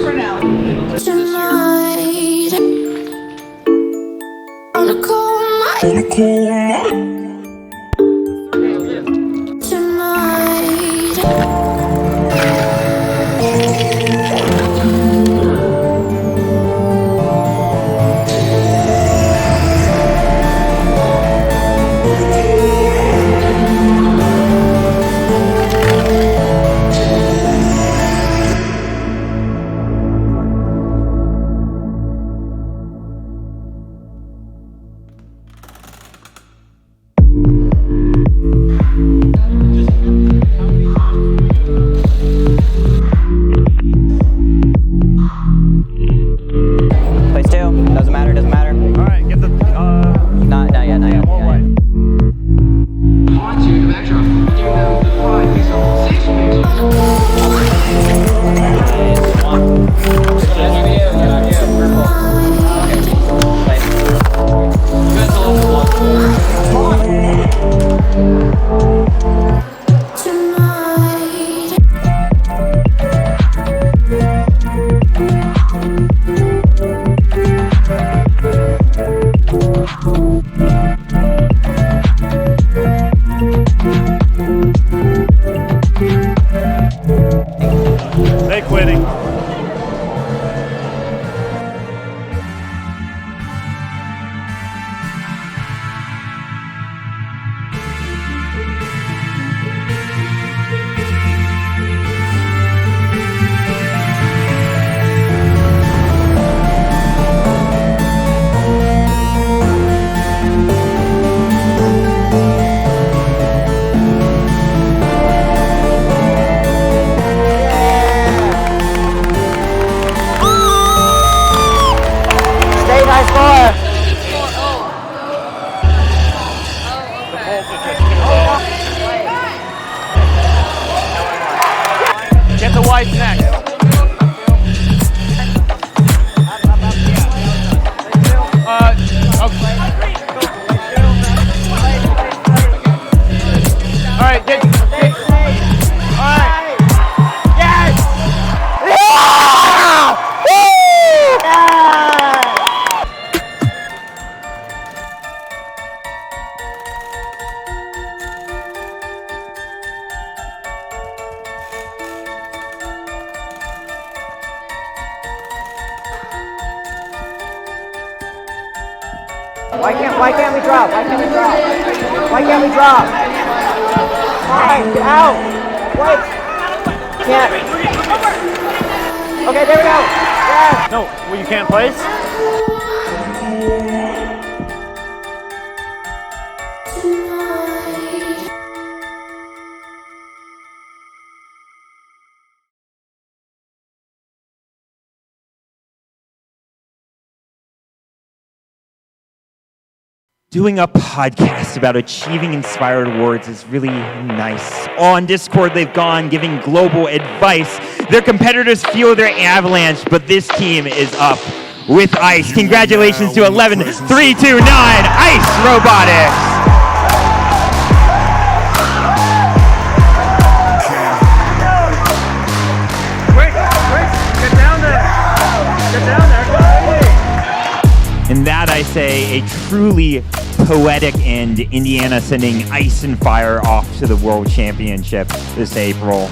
For now. Tonight, on a cold night. Tonight. They quitting. Get the whites next. All right, get. All right. Yes! Yeah! Woo! Yeah! Why can't we drop? Why can't we drop? Why can't we drop? Why? Get out! Wait! Can't. Okay, there we go! Yes! No, well, you can't place? Doing a podcast about achieving inspired awards is really nice. On Discord, they've gone giving global advice. Their competitors feel their avalanche, but this team is up with ICE. Congratulations to 11-3-2-9 ICE Robotics. And that, I say, a truly poetic end. Indiana sending Ice and Fire off to the World Championship this April.